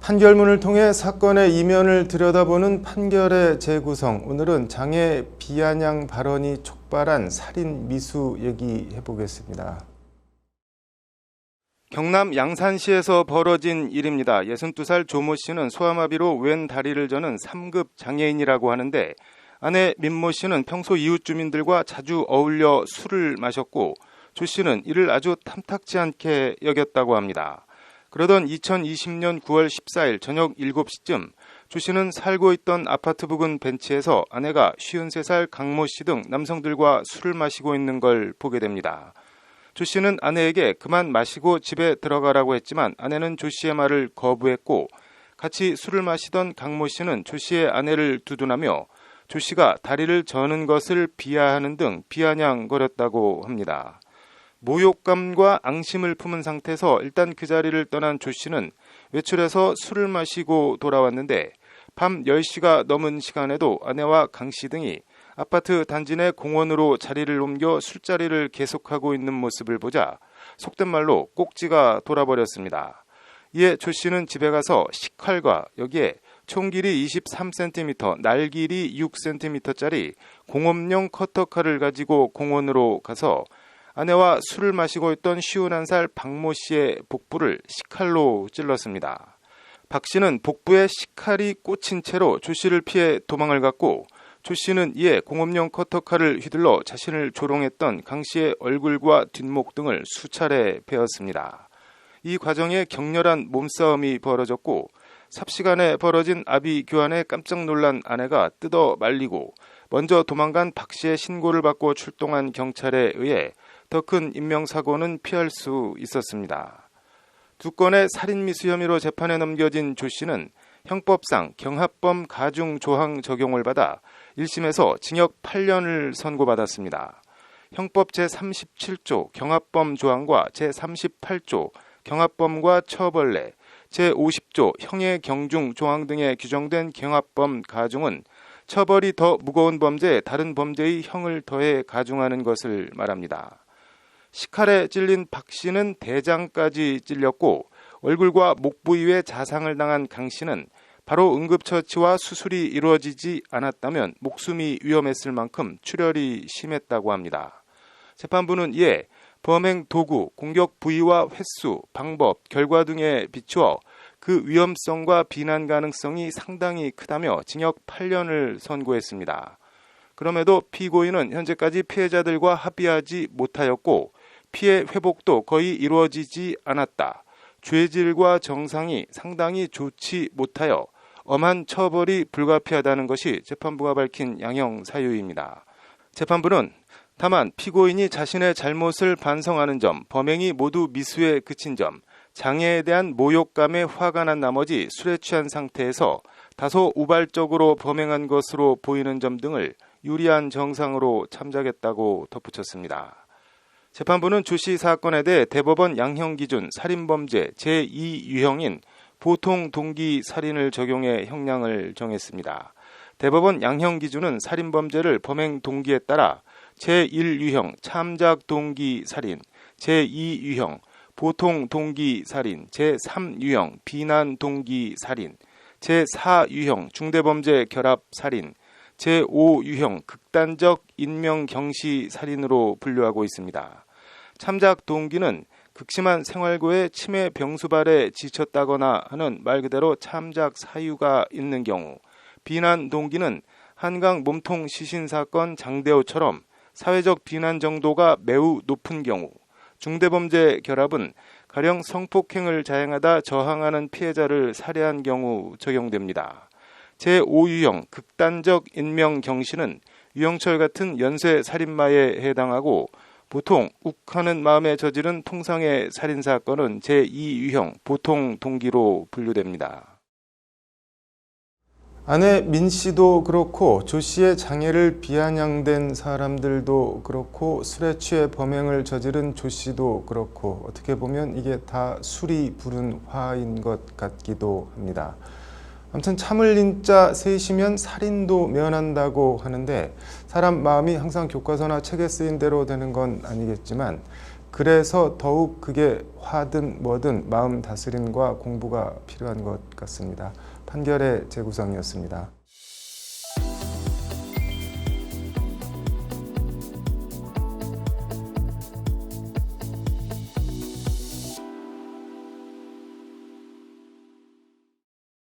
판결문을 통해 사건의 이면을 들여다보는 판결의 재구성. 오늘은 장애 비아냥 발언이 촉발한 살인 미수 얘기해 보겠습니다. 경남 양산시에서 벌어진 일입니다. 62살 조모 씨는 소아마비로 왼 다리를 저는 3급 장애인이라고 하는데 아내 민모 씨는 평소 이웃 주민들과 자주 어울려 술을 마셨고 조 씨는 이를 아주 탐탁지 않게 여겼다고 합니다. 그러던 2020년 9월 14일 저녁 7시쯤 조 씨는 살고 있던 아파트 부근 벤치에서 아내가 53살 강모 씨 등 남성들과 술을 마시고 있는 걸 보게 됩니다. 조 씨는 아내에게 그만 마시고 집에 들어가라고 했지만 아내는 조 씨의 말을 거부했고 같이 술을 마시던 강모 씨는 조 씨의 아내를 두둔하며 조 씨가 다리를 저는 것을 비하하는 등 비아냥거렸다고 합니다. 모욕감과 앙심을 품은 상태에서 일단 그 자리를 떠난 조 씨는 외출해서 술을 마시고 돌아왔는데 밤 10시가 넘은 시간에도 아내와 강 씨 등이 아파트 단지 내 공원으로 자리를 옮겨 술자리를 계속하고 있는 모습을 보자 속된 말로 꼭지가 돌아버렸습니다. 이에 조 씨는 집에 가서 식칼과 여기에 총 길이 23cm, 날 길이 6cm짜리 공업용 커터칼을 가지고 공원으로 가서 아내와 술을 마시고 있던 51살 박모 씨의 복부를 식칼로 찔렀습니다. 박 씨는 복부에 식칼이 꽂힌 채로 조 씨를 피해 도망을 갔고 조 씨는 이에 공업용 커터칼을 휘둘러 자신을 조롱했던 강 씨의 얼굴과 뒷목 등을 수차례 베었습니다. 이 과정에 격렬한 몸싸움이 벌어졌고 삽시간에 벌어진 아비 교환에 깜짝 놀란 아내가 뜯어 말리고 먼저 도망간 박 씨의 신고를 받고 출동한 경찰에 의해 더 큰 인명사고는 피할 수 있었습니다. 두 건의 살인미수 혐의로 재판에 넘겨진 조 씨는 형법상 경합범 가중 조항 적용을 받아 1심에서 징역 8년을 선고받았습니다. 형법 제37조 경합범 조항과 제38조 경합범과 처벌례, 제50조 형의 경중 조항 등에 규정된 경합범 가중은 처벌이 더 무거운 범죄에 다른 범죄의 형을 더해 가중하는 것을 말합니다. 식칼에 찔린 박 씨는 대장까지 찔렸고 얼굴과 목 부위에 자상을 당한 강 씨는 바로 응급처치와 수술이 이루어지지 않았다면 목숨이 위험했을 만큼 출혈이 심했다고 합니다. 재판부는 이에 범행 도구, 공격 부위와 횟수, 방법, 결과 등에 비추어 그 위험성과 비난 가능성이 상당히 크다며 징역 8년을 선고했습니다. 그럼에도 피고인은 현재까지 피해자들과 합의하지 못하였고 피해 회복도 거의 이루어지지 않았다. 죄질과 정상이 상당히 좋지 못하여 엄한 처벌이 불가피하다는 것이 재판부가 밝힌 양형 사유입니다. 재판부는 다만 피고인이 자신의 잘못을 반성하는 점, 범행이 모두 미수에 그친 점, 장애에 대한 모욕감에 화가 난 나머지 술에 취한 상태에서 다소 우발적으로 범행한 것으로 보이는 점 등을 유리한 정상으로 참작했다고 덧붙였습니다. 재판부는 조 씨 사건에 대해 대법원 양형기준 살인범죄 제2유형인 보통 동기 살인을 적용해 형량을 정했습니다. 대법원 양형기준은 살인범죄를 범행 동기에 따라 제1유형 참작 동기 살인, 제2유형 보통 동기 살인, 제3유형 비난 동기 살인, 제4유형 중대범죄 결합 살인, 제5유형 극단적 인명 경시 살인으로 분류하고 있습니다. 참작 동기는 극심한 생활고의 치매 병수발에 지쳤다거나 하는 말 그대로 참작 사유가 있는 경우, 비난 동기는 한강 몸통 시신 사건 장대호처럼 사회적 비난 정도가 매우 높은 경우, 중대범죄 결합은 가령 성폭행을 자행하다 저항하는 피해자를 살해한 경우 적용됩니다. 제5유형 극단적 인명 경시는 유영철 같은 연쇄 살인마에 해당하고 보통 욱하는 마음에 저지른 통상의 살인사건은 제2유형 보통 동기로 분류됩니다. 아내 민 씨도 그렇고 조 씨의 장애를 비아냥댄 사람들도 그렇고 술에 취해 범행을 저지른 조 씨도 그렇고 어떻게 보면 이게 다 술이 부른 화인 것 같기도 합니다. 아무튼 참을린 자 셋이면 살인도 면한다고 하는데 사람 마음이 항상 교과서나 책에 쓰인 대로 되는 건 아니겠지만 그래서 더욱 그게 화든 뭐든 마음 다스림과 공부가 필요한 것 같습니다. 판결의 재구성이었습니다.